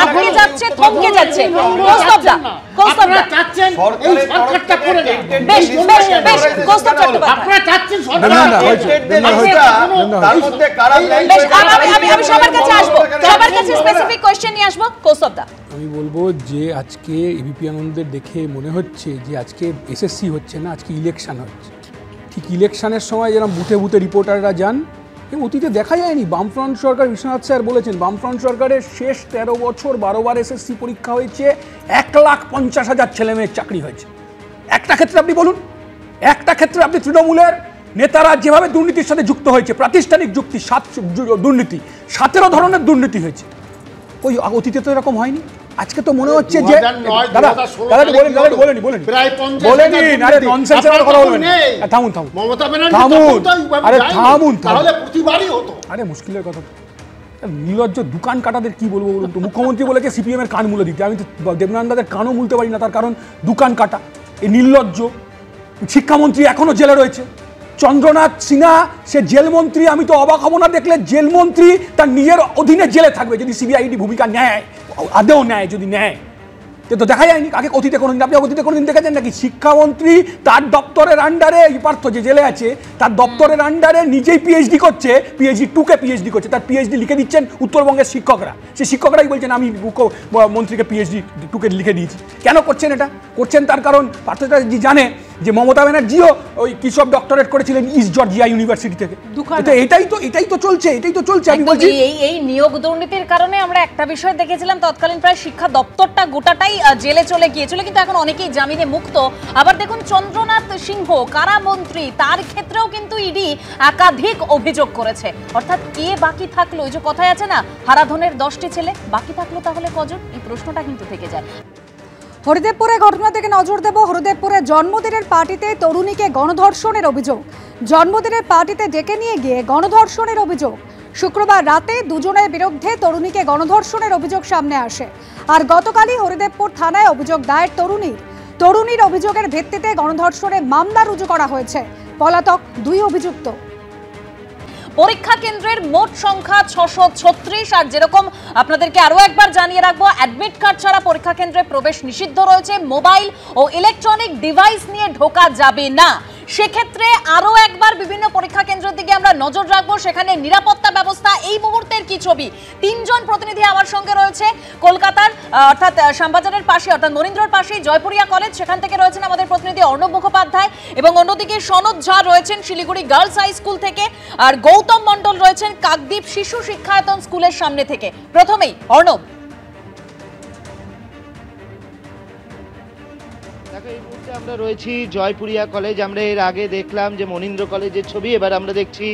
আপনারা যাচ্ছে থমকে যাচ্ছে, আপনারা চাচ্ছেন এই সরকারটা পড়ে যাক, বেশ বেশ বেশ কৌস্তব চট্টোপাধ্যায়, আপনারা চাচ্ছেন তার মধ্যে কারা আমি সবার কাছে আসবো, সবার কাছে স্পেসিফিক কোশ্চেন নিয়ে আসবো। কৌস্তব দা, আমি বলবো যে আজকে এবিপি আনন্দের দেখে মনে হচ্ছে যে আজকে এসএসসি হচ্ছে না, আজকে ইলেকশন হচ্ছে। ঠিক ইলেকশনের সময় যেরকম বুথে বুথে রিপোর্টাররা যান, এবং অতীতে দেখা যায়নি। বামফ্রন্ট সরকার, বিশ্বনাথ স্যার বলেছেন, বামফ্রন্ট সরকারের শেষ 13 বছর 12 বার এসএসসি পরীক্ষা হয়েছে, 1,50,000 ছেলেমেয়ের চাকরি হয়েছে। একটা ক্ষেত্রে আপনি বলুন, একটা ক্ষেত্রে আপনি তৃণমূলের নেতারা যেভাবে দুর্নীতির সাথে যুক্ত হয়েছে, প্রাতিষ্ঠানিক যুক্তি, দুর্নীতি, 17 ধরনের দুর্নীতি হয়েছে। ওই অতীতে তো এরকম হয়নি। আজকে তো মনে হচ্ছে যে আরে মুশকিলের কথা, নির্লজ্জ দোকান কাটাদের কি বলবো বলুন তো। মুখ্যমন্ত্রী বলেছে সিপিএম এর কান মুলে দিতে, আমি তো দেবনানন্দাদের কানও মুলতে পারি না, তার কারণ দোকান কাটা। এই নির্লজ্জ শিক্ষামন্ত্রী এখনো জেলে রয়েছে, চন্দ্রনাথ সিনহা সে জেলমন্ত্রী। আমি তো অবাক হব না দেখলে জেলমন্ত্রী তার নিজের অধীনে জেলে থাকবে যদি সিবিআইডি ভূমিকা নেয়, আদেও নেয়, যদি নেয়। তো দেখা যায়নি আগে অতীতে কোনোদিন, আপনি অতীতে কোনোদিন দেখেছেন নাকি শিক্ষামন্ত্রী তার দপ্তরের আন্ডারে, পার্থ যে জেলে আছে তার দপ্তরের আন্ডারে নিজেই পিএইচডি করছে, পিএইচডি 2কে পিএইচডি করছে, তার পিএইচডি লিখে দিচ্ছেন উত্তরবঙ্গের শিক্ষকরা। সেই শিক্ষকরাই বলছেন আমি মুখ্যমন্ত্রীকে পিএইচডি 2কে লিখে দিয়েছি। কেন করছেন এটা? করছেন তার কারণ পার্থ চ্যাটার্জি জানে যে মমতা ব্যানার্জিও ওই কিসব ডক্টরেট করেছিলেন ইস্ট জর্জিয়া ইউনিভার্সিটি থেকে। এটাই তো চলছে। আমি বলছি এই নিয়োগ দুর্নীতির কারণে আমরা একটা বিষয় দেখেছিলাম, তৎকালীন প্রায় শিক্ষা দপ্তরটা গোটাটাই জেলে চলে গিয়েছিল, কিন্তু এখন অনেকেই জামিনে মুক্ত। আবার দেখুন চন্দ্রনাথ সিংহ কারামন্ত্রী, তার ক্ষেত্রেও কিন্তু ইডি একাধিক অভিযোগ করেছে। অর্থাৎ কে বাকি থাকলো? এই যে কথায় আছে না, হারাধনের 10টি ছেলে, বাকি থাকলো তাহলে কজন? এই প্রশ্নটা কিন্তু থেকে যায়। হরিদেবপুরে ঘটনা থেকে নজর দেব। হরিদেবপুরে জন্মদিনের পার্টিতে তরুণীকে গণধর্ষণের অভিযোগ। জন্মদিনের পার্টিতে ডেকে নিয়ে গিয়ে গণধর্ষণের অভিযোগ। শুক্রবার রাতে দুজনের বিরুদ্ধে তরুণীকে গণধর্ষণের অভিযোগ সামনে আসে। আর গতকালই হরিদেবপুর থানায় অভিযোগ দায়ের তরুণীর অভিযোগের ভিত্তিতে গণধর্ষণের মামলা রুজু করা হয়েছে। পলাতক 2 অভিযুক্ত। পরীক্ষা কেন্দ্রের মোট সংখ্যা 636। আর যেরকম আপনাদেরকে আরো একবার জানিয়ে রাখবো, অ্যাডমিট কার্ড ছাড়া পরীক্ষা কেন্দ্রে প্রবেশ নিষিদ্ধ রয়েছে। মোবাইল ও ইলেকট্রনিক ডিভাইস নিয়ে ঢোকা যাবে না। সেক্ষেত্রে আরো একবার বিভিন্ন পরীক্ষা কেন্দ্রের দিকে আমরা নজর রাখবো, সেখানে নিরাপত্তা ব্যবস্থা এই মুহূর্তের কি ছবি। 3 জন প্রতিনিধি আমার সঙ্গে রয়েছে কলকাতার, অর্থাৎ শ্যামবাজারের পাশে, অর্থাৎ মনীন্দ্রর পাশেই জয়পুরিয়া কলেজ, সেখান থেকে রয়েছেন আমাদের প্রতিনিধি অর্ণব মুখোপাধ্যায়, এবং অন্যদিকে সনদ ঝা রয়েছেন শিলিগুড়ি গার্লস হাই স্কুল থেকে, আর গৌতম মণ্ডল রয়েছেন কাকদ্বীপ শিশু শিক্ষায়তন স্কুলের সামনে থেকে। প্রথমেই অর্ণব, এই মুহূর্তে আমরা রয়েছি জয়পুরিয়া কলেজ। আমরা এর আগে দেখলাম যে মনীন্দ্র কলেজের ছবি, এবার আমরা দেখছি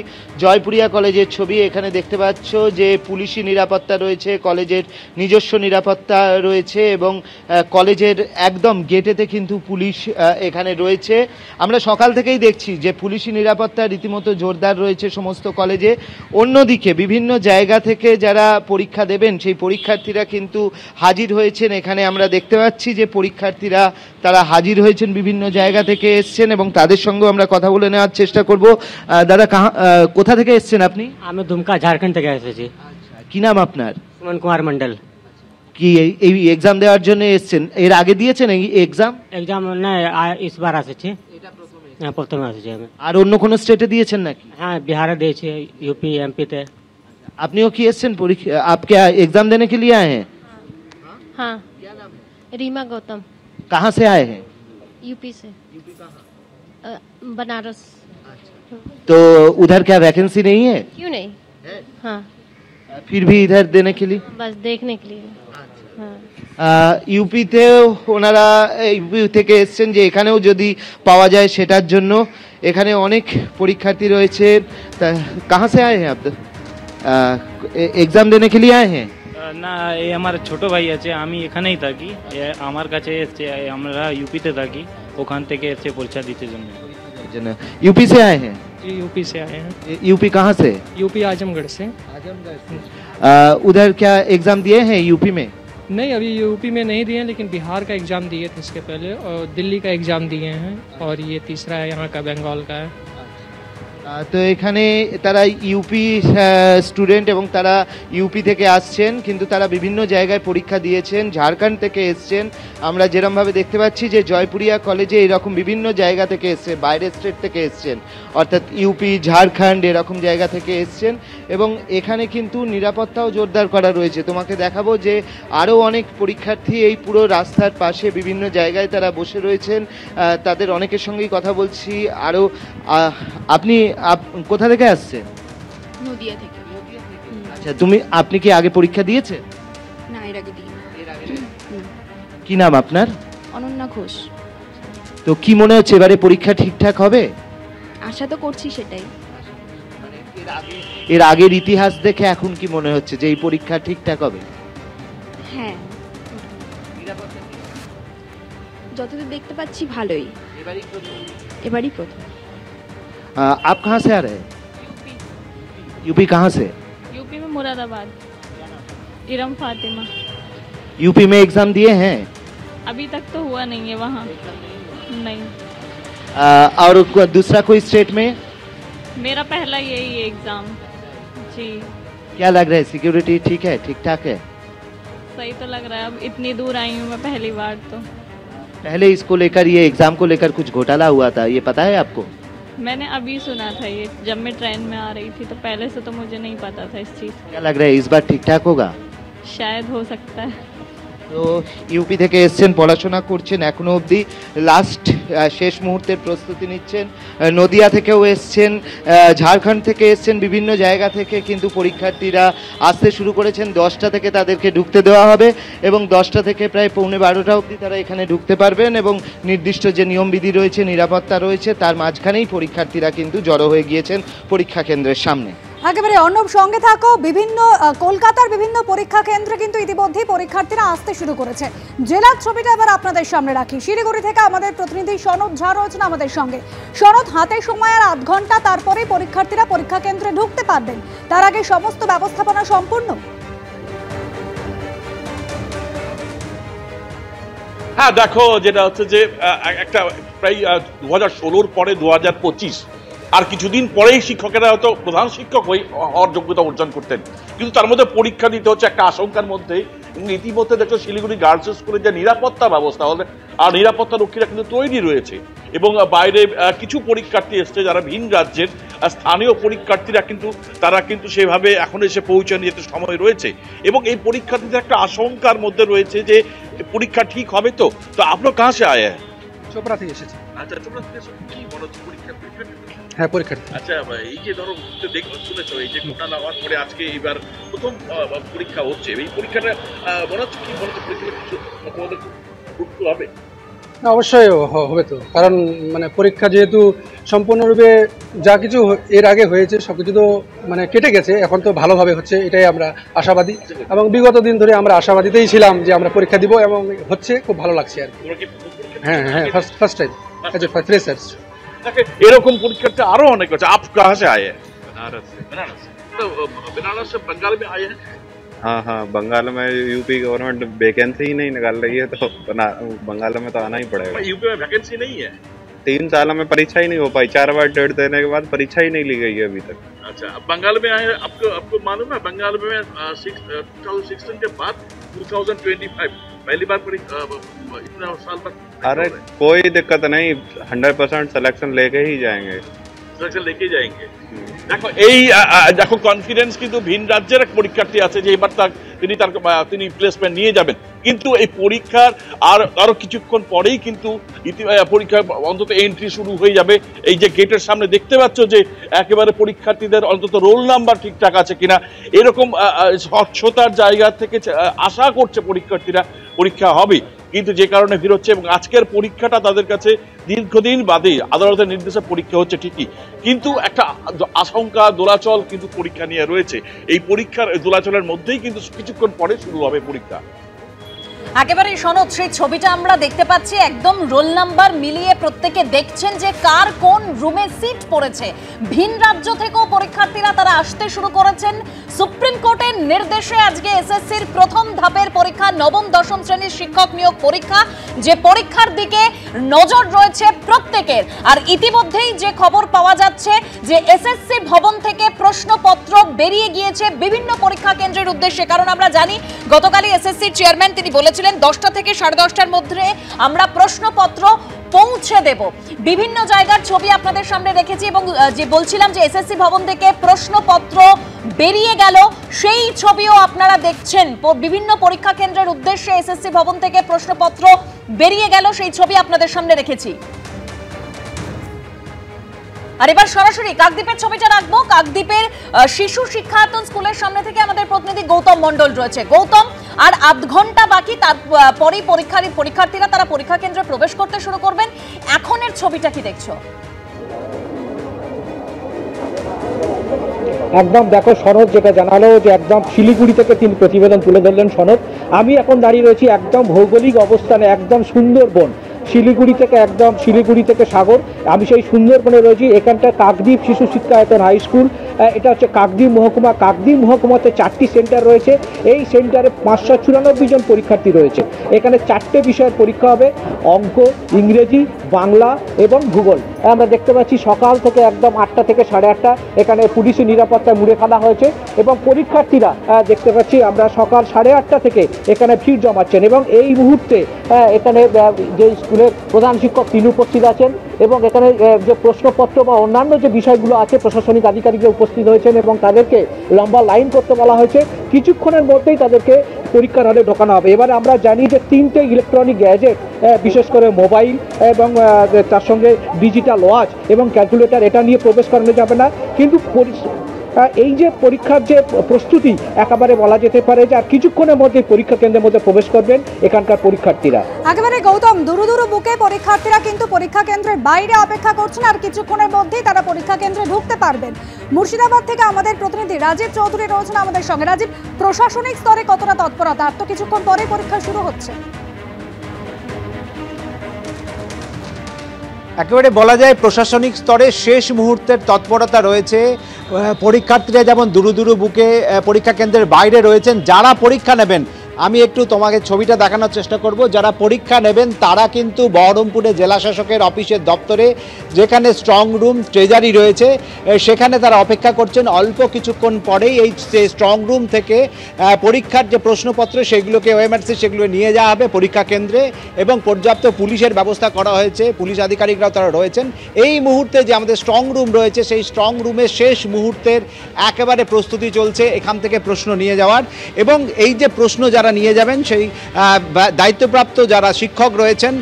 জয়পুরিয়া কলেজের ছবি। এখানে দেখতে পাচ্ছ যে পুলিশি নিরাপত্তা রয়েছে, কলেজের নিজস্ব নিরাপত্তা রয়েছে, এবং কলেজের একদম গেটেতে কিন্তু পুলিশ এখানে রয়েছে। আমরা সকাল থেকেই দেখছি যে পুলিশি নিরাপত্তা রীতিমতো জোরদার রয়েছে সমস্ত কলেজে। অন্যদিকে বিভিন্ন জায়গা থেকে যারা পরীক্ষা দেবেন সেই পরীক্ষার্থীরা কিন্তু হাজির হয়েছেন। এখানে আমরা দেখতে পাচ্ছি যে পরীক্ষার্থীরা তারা হাজির হয়েছেন, বিভিন্ন জায়গা থেকে এসছেন, এবং তাদের সঙ্গে আমরা কথা বলে নেওয়ার চেষ্টা করব। দাদা, কোথা থেকে এসছেন আপনি? আমি দুমকা, ঝাড়খণ্ড থেকে এসেছি। কি নাম আপনার? সুমন কুমার মন্ডল। কি এই এক্সাম দেওয়ার জন্য এসছেন? এর আগে দিয়েছেন এই এক্সাম? এক্সাম না, ইসবার আসেছি। হ্যাঁ, প্রথমে আসেছি আমি। আর অন্য কোনো স্টেটে দিয়েছেন নাকি? হ্যাঁ, বিহারে দিয়েছি, ইউপি, এমপিতে। আপনিও কি এসেছেন পরীক্ষা? आप क्या एग्जाम देने के लिए आए हैं? हाँ। रीमा गौतम। कहाँ से आए हैं? यूपी से। बनारस। तो उधर क्या वैकेंसी नहीं है? क्यों नहीं? हाँ। फिर भी इधर देने के लिए? बस देखने के लिए। हाँ। ইউপিতে ওনারা ইউপি থেকে এসছেন যে এখানেও যদি পাওয়া যায় সেটার জন্য। এখানে অনেক পরীক্ষার্থী রয়েছে। कहाँ से आए हैं आप? एग्जाम देने के लिए आए हैं? না, এই আমার ছোট ভাই আছে, আমি এখানেই থাকি। আমার কাছে এসছে, আমরা ইউপিতে থাকি, ওখান থেকে এসছে পরীক্ষা দিতে জন্য। यूपी से आए हैं? जी यूपी से आए हैं। यूपी कहाँ से? यूपी आजमगढ़ से। उधर क्या एग्जाम दिए हैं यूपी में? नहीं, अभी यूपी में नहीं दिए, लेकिन बिहार का एग्ज़ाम दिए थे इसके पहले, और दिल्ली का एग्ज़ाम दिए हैं, और ये तीसरा है यहाँ का बंगाल का है। তো এখানে তারা ইউপি স্টুডেন্ট এবং তারা ইউপি থেকে আসছেন, কিন্তু তারা বিভিন্ন জায়গায় পরীক্ষা দিয়েছেন। ঝাড়খণ্ড থেকে এসছেন। আমরা যেরকমভাবে দেখতে পাচ্ছি যে জয়পুরিয়া কলেজে এরকম বিভিন্ন জায়গা থেকে এসছে, বাইরের স্টেট থেকে এসছেন, অর্থাৎ ইউপি, ঝাড়খণ্ড এরকম জায়গা থেকে এসছেন। এবং এখানে কিন্তু নিরাপত্তাও জোরদার করা রয়েছে। তোমাকে দেখাবো যে আরও অনেক পরীক্ষার্থী এই পুরো রাস্তার পাশে বিভিন্ন জায়গায় তারা বসে রয়েছেন। তাদের অনেকের সঙ্গেই কথা বলছি। আরও আপনি কোথা থেকে আসছেন? নদিয়া থেকে। আচ্ছা, আপনি কি আগে পরীক্ষা দিয়েছেন? না, এর আগে দিইনি। কি নাম আপনার? অনন্যা ঘোষ। তো কি মনে হচ্ছে এবারে পরীক্ষা ঠিকঠাক হবে? আশা তো করছি সেটাই। এর আগের ইতিহাস দেখে এখন কি মনে হচ্ছে যে এই পরীক্ষা ঠিকঠাক হবে? হ্যাঁ, যতদূর দেখতে পাচ্ছি ভালোই। এবারই প্রথম। आप कहाँ से आ रहे हैं? यूपी कहाँ से? यूपी में मुरादाबाद। इरम फातिमा। यूपी में एग्जाम दिए हैं? अभी तक तो हुआ नहीं है वहाँ। नहीं। और दूसरा कोई स्टेट में? मेरा पहला यही एग्जाम। जी। क्या लग रहा है, सिक्योरिटी ठीक है, ठीक ठाक है? सही तो लग रहा है। अब इतनी दूर आई हूँ मैं पहली बार, तो पहले इसको लेकर, ये एग्जाम को लेकर कुछ घोटाला हुआ था, ये पता है आपको? मैंने अभी सुना था ये, जब मैं ट्रेन में आ रही थी, तो पहले से तो मुझे नहीं पता था इस चीज़। क्या लग रहा है इस बार ठीक ठाक होगा? शायद हो सकता है। তো ইউপি থেকে এসছেন, পড়াশোনা করছেন এখনো অবধি, লাস্ট শেষ মুহূর্তের প্রস্তুতি নিচ্ছেন। নদিয়া থেকেও এসছেন, ঝাড়খণ্ড থেকে এসছেন, বিভিন্ন জায়গা থেকে কিন্তু পরীক্ষার্থীরা আসতে শুরু করেছেন। 10টা থেকে তাদেরকে ঢুকতে দেওয়া হবে এবং 10টা থেকে প্রায় 11:15 অবধি তারা এখানে ঢুকতে পারবেন। এবং নির্দিষ্ট যে নিয়মবিধি রয়েছে, নিরাপত্তা রয়েছে, তার মাঝখানেই পরীক্ষার্থীরা কিন্তু জড়ো হয়ে গিয়েছেন পরীক্ষা কেন্দ্রের সামনে। একেবারে অর্ণব, সঙ্গে থাকো। কলকাতার বিভিন্ন পরীক্ষা কেন্দ্রে কিন্তু ইতিমধ্যেই পরীক্ষার্থীরা আসতে শুরু করেছে। জেলার ছবিটা এবার আপনাদের সামনে রাখি। শিলিগুড়ি থেকে আমাদের প্রতিনিধি সনদ ঝা রয়েছেন আমাদের সঙ্গে। সনদ, হাতে সময় আর আধ ঘন্টা, তারপরেই পরীক্ষার্থীরা পরীক্ষা কেন্দ্রে ঢুকতে পারবেন। তার আগে সমস্ত ব্যবস্থাপনা সম্পূর্ণ? হ্যাঁ, দেখো, যেটা হচ্ছে যে একটা প্রায় 2016 পরে 2025, আর কিছুদিন পরেই শিক্ষকেরা হয়তো প্রধান শিক্ষক হওয়ার যোগ্যতা অর্জন করতেন, কিন্তু তার মধ্যে পরীক্ষা দিতে হচ্ছে একটা আশঙ্কার মধ্যে। এবং ইতিমধ্যে দেখো শিলিগুড়ি গার্লস স্কুলের যে নিরাপত্তা ব্যবস্থা হলে, আর নিরাপত্তা রক্ষীরা কিন্তু তৈরি রয়েছে। এবং বাইরে কিছু পরীক্ষার্থী এসছে যারা ভিন রাজ্যের, স্থানীয় পরীক্ষার্থীরা কিন্তু তারা কিন্তু সেভাবে এখন এসে পৌঁছানো যেতে সময় রয়েছে। এবং এই পরীক্ষার্থীদের একটা আশঙ্কার মধ্যে রয়েছে যে পরীক্ষা ঠিক হবে। তো আপনার কাছে সে আয়া? চোপড়া থেকে এসেছে। আচ্ছা, চোপড়া থেকে কি মনে হচ্ছে পরীক্ষা? হ্যাঁ, পরীক্ষার্থী। আচ্ছা, এই যে ধরো শুনেছো এই যে ঘটনা হওয়ার পরে আজকে এবার প্রথম পরীক্ষা হচ্ছে, এই পরীক্ষাটা মনে হচ্ছে কি মনে হচ্ছে পরীক্ষা কিছু হবে? অবশ্যই হবে তো, কারণ মানে পরীক্ষা যেহেতু সম্পূর্ণরূপে যা কিছু এর আগে হয়েছে সবকিছু তো মানে কেটে গেছে, এখন তো ভালোভাবে হচ্ছে, এটাই আমরা আশাবাদী। এবং বিগত দিন ধরে আমরা আশাবাদীতেই ছিলাম যে আমরা পরীক্ষা দিব, এবং হচ্ছে, খুব ভালো লাগছে আর কি। হ্যাঁ হ্যাঁ, ফার্স্ট টাইম ফ্রেশার্স। এরকম পরীক্ষার্থী আরো অনেক আছে। आप कहाँ से आए हैं? बनारस से। तो बनारस से बंगाल में आए हैं? हाँ, बंगाल में यूपी गवर्नमेंट वैकेंसी ही नहीं निकाल रही है, तो बंगाल में तो आना ही पड़ेगा। यूपी में वैकेंसी नहीं है? 3 साल में परीक्षा ही नहीं हो पाई, 4 बार डेट देने के बाद परीक्षा ही नहीं ली गई है अभी तक। अच्छा, अब बंगाल में आए, आपको मालूम है बंगाल में 2016 के बाद 2025 पहली बार इतना साल तक? अरे कोई दिक्कत नहीं, 100% सिलेक्शन लेके ही जाएंगे। सिलेक्शन लेके जाएंगे। দেখো এই দেখো কনফিডেন্স কিন্তু ভিন রাজ্যের এক পরীক্ষার্থী আছে যে এবার তিনি প্লেসমেন্ট নিয়ে যাবেন, কিন্তু এই পরীক্ষার আরো কিছুক্ষণ পরেই কিন্তু পরীক্ষার অন্তত এন্ট্রি শুরু হয়ে যাবে। এই যে গেটের সামনে দেখতে পাচ্ছ যে একেবারে পরীক্ষার্থীদের অন্তত রোল নাম্বার ঠিকঠাক আছে কিনা এরকম স্বচ্ছতার জায়গা থেকে আশা করছে পরীক্ষার্থীরা পরীক্ষা হবে, কিন্তু যে কারণে ভিড় হচ্ছে এবং আজকের পরীক্ষাটা তাদের কাছে দীর্ঘদিন বাদে আদালতের নির্দেশে পরীক্ষা হচ্ছে ঠিকই, কিন্তু একটা আশঙ্কা দোলাচল কিন্তু পরীক্ষা নিয়ে রয়েছে। এই পরীক্ষার দোলাচলের মধ্যেই কিন্তু কিছুক্ষণ পরে শুরু হবে পরীক্ষা। একেবারে সনদ সেই ছবিটা আমরা দেখতে পাচ্ছি, একদম রোল নাম্বার মিলিয়ে প্রত্যেকে দেখছেন যে কার কোন রুমে সিট পড়েছে। ভিন রাজ্য থেকেও পরীক্ষার্থীরা তারা আসতে শুরু করেছেন। সুপ্রিম কোর্টের নির্দেশে আজকে এসএসসির প্রথম ধাপের পরীক্ষা, নবম দশম শ্রেণীর শিক্ষক নিয়োগ পরীক্ষা, যে পরীক্ষার দিকে নজর রয়েছে প্রত্যেকের। আর ইতিমধ্যেই যে খবর পাওয়া যাচ্ছে যে এসএসসি ভবন থেকে প্রশ্নপত্র বেরিয়ে গিয়েছে বিভিন্ন পরীক্ষা কেন্দ্রের উদ্দেশ্যে, কারণ আমরা জানি গতকালই এসএসসির চেয়ারম্যান তিনি বলেছিলেন 10টা থেকে 10:30টার মধ্যে আমরা প্রশ্নপত্র পৌঁছে দেব। বিভিন্ন জায়গার ছবি আপনাদের সামনে রেখেছি এবং যে বলছিলাম যে এসএসসি ভবন থেকে প্রশ্নপত্র বেরিয়ে গেল সেই ছবিও আপনারা দেখছেন। বিভিন্ন পরীক্ষা কেন্দ্রের উদ্দেশ্যে এসএসসি ভবন থেকে প্রশ্নপত্র বেরিয়ে গেল সেই ছবি আপনাদের সামনে রেখেছি। আর এবার সরাসরি কাকদ্বীপের ছবিটা রাখবো। কাকদ্বীপের শিশু শিক্ষায়তন স্কুলের সামনে থেকে আমাদের প্রতিনিধি গৌতম মণ্ডল রয়েছে। গৌতম, আর আধ ঘন্টা বাকি, তারপরেই পরীক্ষার্থীরা তারা পরীক্ষা কেন্দ্রে প্রবেশ করতে শুরু করবেন। এখনের ছবিটা কি দেখছো? একদম দেখো সনদ যেটা জানালো যে একদম শিলিগুড়ি থেকে তিনি প্রতিবেদন তুলে ধরলেন সনদ। আমি এখন দাঁড়িয়ে রয়েছি একদম ভৌগোলিক অবস্থানে, একদম সুন্দরবন, শিলিগুড়ি থেকে সাগর। আমি সেই সুন্দরবনে রয়েছি। এখানটা কাকদ্বীপ শিশু শিক্ষায়তন হাই স্কুল, এটা হচ্ছে কাকদ্বীপ মহকুমা। কাকদ্বীপ মহকুমাতে 4টি সেন্টার রয়েছে। এই সেন্টারে 594 জন পরীক্ষার্থী রয়েছে। এখানে 4টে বিষয়ের পরীক্ষা হবে, অঙ্ক, ইংরেজি, বাংলা এবং ভূগোল। আমরা দেখতে পাচ্ছি সকাল থেকে একদম 8টা থেকে 8:30 এখানে পুলিশি নিরাপত্তায় মুড়ে ফেলা হয়েছে এবং পরীক্ষার্থীরা দেখতে পাচ্ছি আমরা সকাল 8:30 থেকে এখানে ভিড় জমাচ্ছেন এবং এই মুহূর্তে এখানে যে স্কুলের প্রধান শিক্ষক তিনি উপস্থিত আছেন এবং এখানে যে প্রশ্নপত্র বা অন্যান্য যে বিষয়গুলো আছে প্রশাসনিক আধিকারিকরা উপস্থিত হয়েছেন এবং তাদেরকে লম্বা লাইন করতে বলা হয়েছে। কিছুক্ষণের মধ্যেই তাদেরকে পরীক্ষার হলে ঢোকানো হবে। এবারে আমরা জানি যে 3টে ইলেকট্রনিক গ্যাজেট, বিশেষ করে মোবাইল এবং তার সঙ্গে ডিজিটাল ওয়াচ এবং ক্যালকুলেটর, এটা নিয়ে প্রবেশ করানো যাবে না। কিন্তু এই যে পরীক্ষার যে প্রস্তুতি একেবারে বলা যেতে পারে যে আর কিছুক্ষণের মধ্যে পরীক্ষা কেন্দ্রের মধ্যে প্রবেশ করবেন এখানকার পরীক্ষার্থীরা। একেবারে গৌতম, দুরু দুরু বুকে পরীক্ষার্থীরা কিন্তু পরীক্ষা কেন্দ্রের বাইরে অপেক্ষা করছেন, আর কিছুক্ষণের মধ্যেই তারা পরীক্ষা কেন্দ্রে ঢুকতে পারবেন। মুর্শিদাবাদ থেকে আমাদের প্রতিনিধি রাজীব চৌধুরী রয়েছেন আমাদের সঙ্গে। রাজীব, প্রশাসনিক স্তরে কতটা তৎপরতা? আর তো কিছুক্ষণ পরে পরীক্ষা শুরু হচ্ছে। একেবারে বলা যায় প্রশাসনিক স্তরে শেষ মুহূর্তের তৎপরতা রয়েছে। পরীক্ষার্থীরা যেমন দুরু দুরু বুকে পরীক্ষা কেন্দ্রের বাইরে রয়েছেন। যারা পরীক্ষা নেবেন, আমি একটু তোমাকে ছবিটা দেখানোর চেষ্টা করব, যারা পরীক্ষা নেবেন তারা কিন্তু বহরমপুরে জেলা শাসকের অফিসের দপ্তরে, যেখানে স্ট্রং রুম ট্রেজারি রয়েছে, সেখানে তারা অপেক্ষা করছেন। অল্প কিছুক্ষণ পরেই এই স্ট্রং রুম থেকে পরীক্ষার যে প্রশ্নপত্র সেগুলোকে ওএমআরসি সেগুলো নিয়ে যাওয়া হবে পরীক্ষা কেন্দ্রে এবং পর্যাপ্ত পুলিশের ব্যবস্থা করা হয়েছে। পুলিশ আধিকারিকরাও তারা রয়েছেন। এই মুহূর্তে যে আমাদের স্ট্রং রুম রয়েছে সেই স্ট্রং রুমের শেষ মুহূর্তের একেবারে প্রস্তুতি চলছে এখান থেকে প্রশ্ন নিয়ে যাওয়ার। এবং এই যে প্রশ্ন যারা নিয়ে যাবেন সেই দায়িত্বপ্রাপ্ত যারা শিক্ষক রয়েছেন,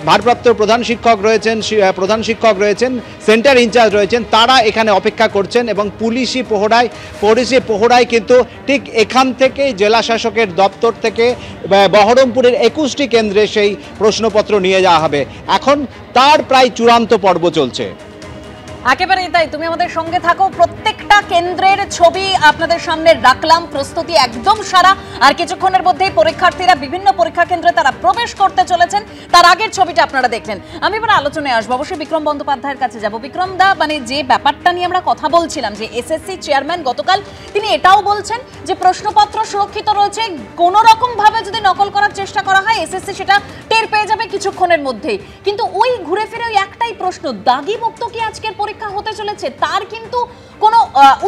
ভারপ্রাপ্ত প্রধান শিক্ষক রয়েছেন, সেন্টার ইনচার্জ রয়েছেন, তারা এখানে অপেক্ষা করছেন এবং পুলিশি পোহরায় কিন্তু ঠিক এখান থেকে জেলা শাসকের দপ্তর থেকে বহরমপুরের 21টি কেন্দ্রে সেই প্রশ্নপত্র নিয়ে যাওয়া হবে। এখন তার প্রায় চূড়ান্ত পর্ব চলছে। একেবারেই তাই, তুমি আমাদের সঙ্গে থাকো। প্রত্যেকটা কেন্দ্রের ছবি আপনাদের সামনে রাখলাম, প্রস্তুতি একদম সারা। আর কিছুক্ষণের মধ্যেই পরীক্ষার্থীরা বিভিন্ন পরীক্ষা কেন্দ্রে তারা প্রবেশ করতে চলেছেন। তার আগের ছবিটা আপনারা দেখলেন। আমি এবার আলোচনায় আসবো, অবশ্যই বিক্রম বন্দ্যোপাধ্যায়ের কাছে যাব। বিক্রম দা, মানে যে ব্যাপারটা নিয়ে আমরা কথা বলছিলাম যে এসএসসি চেয়ারম্যান গতকাল তিনি এটাও বলছেন যে প্রশ্নপত্র সুরক্ষিত রয়েছে, কোনো রকম ভাবে যদি নকল করার চেষ্টা করা হয় এসএসসি সেটা টের পেয়ে যাবে কিছুক্ষণের মধ্যেই। কিন্তু ওই ঘুরে ফিরে ওই একটাই প্রশ্ন, দাগি মুক্ত কি আজকের পরীক্ষা হতে চলেছে? তার কিন্তু কোনো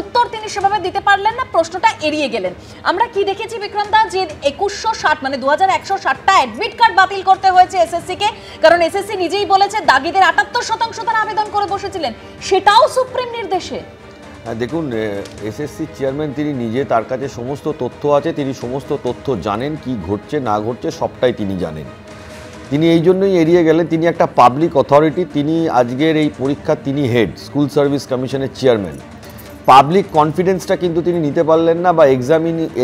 উত্তর তিনি সেভাবে দিতে পারলেন না, প্রশ্নটা এড়িয়ে গেলেন। আমরা কি দেখেছি বিক্রম দা, যে 2160 মানে 2160টা অ্যাডমিট কার্ড বাতিল করতে হয়েছে এসএসসি কে, কারণ এসএসসি নিজেই বলেছে দাগিদের 78% তারা আবেদন করে বসেছিলেন, সেটাও সুপ্রিম নির্দেশে। হ্যাঁ দেখুন, এসএসসি চেয়ারম্যান তিনি নিজে, তার কাছে সমস্ত তথ্য আছে, তিনি সমস্ত তথ্য জানেন, কি ঘটছে না ঘটছে সবটাই তিনি জানেন। তিনি এই জন্যই এড়িয়ে গেলেন। তিনি একটা পাবলিক অথরিটি, তিনি আজকের এই পরীক্ষার তিনি হেড, স্কুল সার্ভিস কমিশনের চেয়ারম্যান। পাবলিক কনফিডেন্সটা কিন্তু তিনি নিতে পারলেন না, বা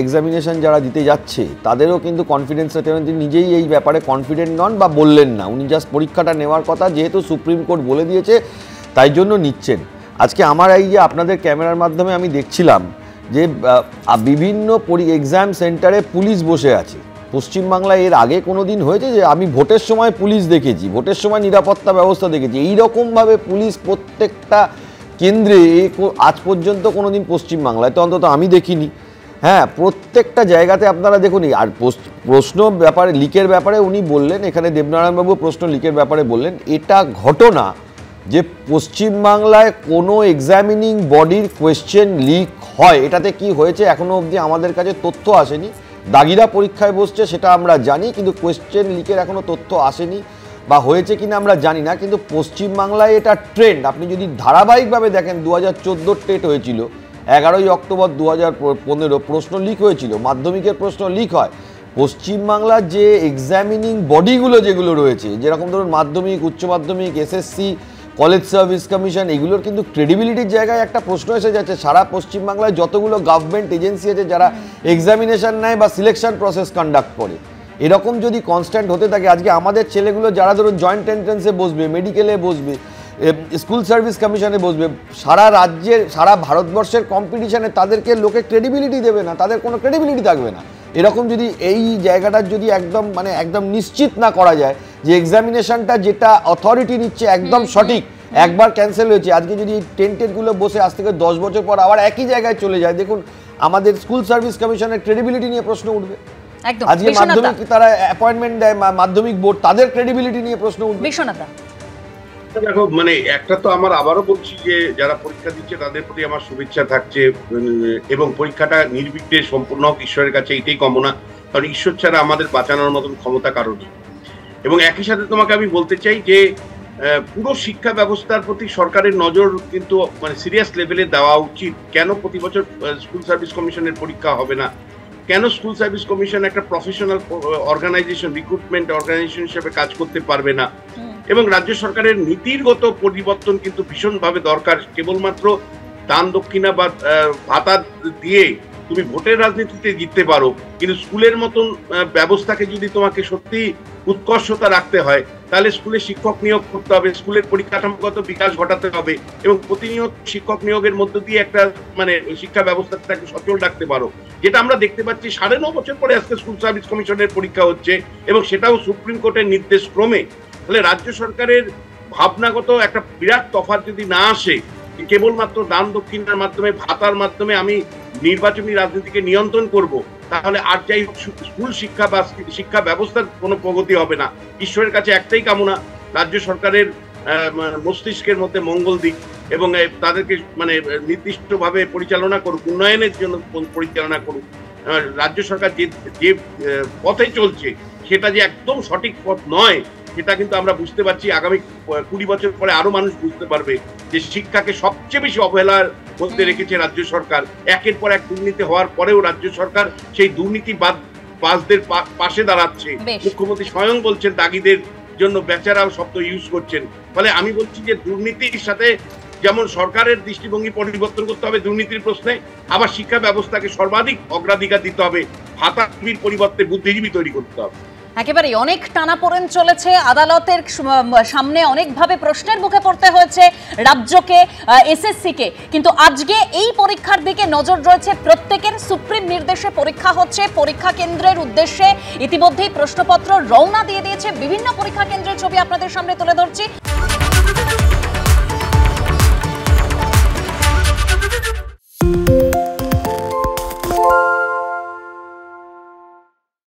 এক্সামিনেশন যারা দিতে যাচ্ছে তাদেরও কিন্তু কনফিডেন্সটা তিনি নিজেই এই ব্যাপারে কনফিডেন্ট নন বা বললেন না। উনি জাস্ট পরীক্ষাটা নেওয়ার কথা, যেহেতু সুপ্রিম কোর্ট বলে দিয়েছে তাই জন্য নিচ্ছেন। আজকে আমার এই যে আপনাদের ক্যামেরার মাধ্যমে আমি দেখছিলাম যে বিভিন্ন এক্সাম সেন্টারে পুলিশ বসে আছে। পশ্চিমবাংলায় এর আগে কোনো দিন হয়েছে যে আমি ভোটের সময় পুলিশ দেখেছি, ভোটের সময় নিরাপত্তা ব্যবস্থা দেখেছি, এইরকমভাবে পুলিশ প্রত্যেকটা কেন্দ্রে আজ পর্যন্ত কোনো দিন পশ্চিমবাংলায় তো অন্তত আমি দেখিনি। হ্যাঁ, প্রত্যেকটা জায়গাতে আপনারা দেখুন। আর প্রশ্ন ব্যাপারে লিকের ব্যাপারে উনি বললেন, এখানে দেবনারায়ণবাবু প্রশ্ন লিকের ব্যাপারে বললেন, এটা ঘটনা যে পশ্চিমবাংলায় কোনো এক্সামিনিং বডির কোয়েশ্চেন লিক হয়। এটাতে কি হয়েছে এখনও অবধি আমাদের কাছে তথ্য আসেনি। দাগিরা পরীক্ষায় বসছে সেটা আমরা জানি, কিন্তু কোয়েশ্চেন লিকের এখনও তথ্য আসেনি বা হয়েছে কিনা আমরা জানি না। কিন্তু পশ্চিমবাংলায় এটা ট্রেন্ড। আপনি যদি ধারাবাহিকভাবে দেখেন, 2014 টেট হয়েছিল, 11ই অক্টোবর 2015 প্রশ্ন লিক হয়েছিল, মাধ্যমিকের প্রশ্ন লিক হয়। পশ্চিমবাংলার যে এক্সামিনিং বডিগুলো যেগুলো রয়েছে, যেরকম ধরুন মাধ্যমিক, উচ্চ মাধ্যমিক, এসএসসি, কলেজ সার্ভিস কমিশন, এগুলোর কিন্তু ক্রেডিবিলিটির জায়গায় একটা প্রশ্ন এসে যাচ্ছে। সারা পশ্চিমবাংলায় যতগুলো গভর্নমেন্ট এজেন্সি আছে যারা এক্সামিনেশন নেয় বা সিলেকশন প্রসেস কন্ডাক্ট করে, এরকম যদি কনস্ট্যান্ট হতে থাকে, আজকে আমাদের ছেলেগুলো যারা ধরুন জয়েন্ট এন্ট্রান্সে বসবে, মেডিকেলে বসবে, স্কুল সার্ভিস কমিশনে বসবে, সারা রাজ্যের সারা ভারতবর্ষের কম্পিটিশনে তাদেরকে লোকে ক্রেডিবিলিটি দেবে না, তাদের কোনো ক্রেডিবিলিটি থাকবে না। এরকম যদি এই জায়গাটার যদি একদম নিশ্চিত না করা যায় যে এক্সামিনেশনটা যেটা অথরিটি নিচ্ছে একদম সঠিক, একবার ক্যান্সেল হয়েছে, আজকে যদি এই টেন্টেডগুলো বসে আজ থেকে 10 বছর পর আবার একই জায়গায় চলে যায়, দেখুন আমাদের স্কুল সার্ভিস কমিশনের ক্রেডিবিলিটি নিয়ে প্রশ্ন উঠবে। আজকে মাধ্যমিক তারা অ্যাপয়েন্টমেন্ট দেয়, মাধ্যমিক বোর্ড, তাদের ক্রেডিবিলিটি নিয়ে প্রশ্ন উঠবে। দেখো, মানে একটা তো আমার আবারও বলছি যে যারা পরীক্ষা দিচ্ছে তাদের প্রতি আমার শুভেচ্ছা থাকছে, এবং পরীক্ষাটা নির্বিঘ্নে সম্পূর্ণ হোক, ঈশ্বরের কাছে এটাই কামনা, কারণ ঈশ্বর ছাড়া আমাদের বাঁচানোর মতন ক্ষমতা কারোর নেই। এবং একই সাথে তোমাকে আমি বলতে চাই যে পুরো শিক্ষা ব্যবস্থার প্রতি সরকারের নজর কিন্তু মানে সিরিয়াস লেভেলে দেওয়া উচিত। কেন প্রতি বছর স্কুল সার্ভিস কমিশনের পরীক্ষা হবে না? কেন স্কুল সার্ভিস কমিশন একটা প্রফেশনাল অর্গানাইজেশন, রিক্রুটমেন্ট অর্গানাইজেশন হিসেবে কাজ করতে পারবে না? এবং রাজ্য সরকারের নীতিগত পরিবর্তন কিন্তু ভীষণভাবে দরকার। কেবলমাত্র দান দক্ষিণা বা ভাতা দিয়ে তুমি ভোটের রাজনীতিতে জিততে পারো, কিন্তু স্কুলের মতন ব্যবস্থাকে যদি তোমাকে সত্যি উৎকর্ষতা রাখতে হয়, তাহলে স্কুলে শিক্ষক নিয়োগ করতে হবে, স্কুলের পরিকাঠামোগত বিকাশ ঘটাতে হবে, এবং প্রতিনিয়ত শিক্ষক নিয়োগের মধ্য দিয়ে একটা মানে শিক্ষা ব্যবস্থাটাকে সচল রাখতে পারো। যেটা আমরা দেখতে পাচ্ছি 9.5 বছর পরে আজকে স্কুল সার্ভিস কমিশনের পরীক্ষা হচ্ছে, এবং সেটাও সুপ্রিম কোর্টের নির্দেশ ক্রমে। তাহলে রাজ্য সরকারের ভাবনাগত একটা বিরাট তফাৎ যদি না আসে, কেবলমাত্র দান দক্ষিণার মাধ্যমে, ভাতার মাধ্যমে আমি নির্বাচনী রাজনীতিকে নিয়ন্ত্রণ করব, তাহলে আর যাই হোক স্কুল শিক্ষা বা শিক্ষা ব্যবস্থার কোনো প্রগতি হবে না। ঈশ্বরের কাছে একটাই কামনা, রাজ্য সরকারের মস্তিষ্কের মধ্যে মঙ্গল দিক, এবং তাদেরকে মানে নির্দিষ্টভাবে পরিচালনা করুক, উন্নয়নের জন্য পরিচালনা করুক। রাজ্য সরকার যে পথে চলছে সেটা যে একদম সঠিক পথ নয়, সেটা কিন্তু আমরা বুঝতে পারছি। আগামী 20 বছর পরে আরো মানুষ বুঝতে পারবে যে শিক্ষাকে সবচেয়ে বেশি অবহেলার মধ্যে রেখেছে রাজ্য সরকার। একের পর এক দুর্নীতি হওয়ার পরেও রাজ্য সরকার সেই দুর্নীতিবাজদের পাশে দাঁড়াচ্ছে। মুখ্যমন্ত্রী স্বয়ং বলছেন দাগিদের জন্য বেচারাও শব্দ ইউজ করছেন। ফলে আমি বলছি যে দুর্নীতির সাথে যেমন সরকারের দৃষ্টিভঙ্গি পরিবর্তন করতে হবে দুর্নীতির প্রশ্নে, আবার শিক্ষা ব্যবস্থাকে সর্বাধিক অগ্রাধিকার দিতে হবে, ভাতাজীবীর পরিবর্তে বুদ্ধিজীবী তৈরি করতে হবে। একেবারে অনেক টানাপোড়েন চলেছে, আদালতের সামনে অনেকভাবে প্রশ্নের মুখে পড়তে হয়েছে রাজ্যকে, এসএসসিকে, কিন্তু আজকে এই পরীক্ষার দিকে নজর রয়েছে প্রত্যেকের। সুপ্রিম নির্দেশে পরীক্ষা হচ্ছে, পরীক্ষা কেন্দ্রের উদ্দেশ্যে ইতিমধ্যেই প্রশ্নপত্র রওনা দিয়ে দিয়েছে। বিভিন্ন পরীক্ষা কেন্দ্রের ছবি আপনাদের সামনে তুলে ধরছি।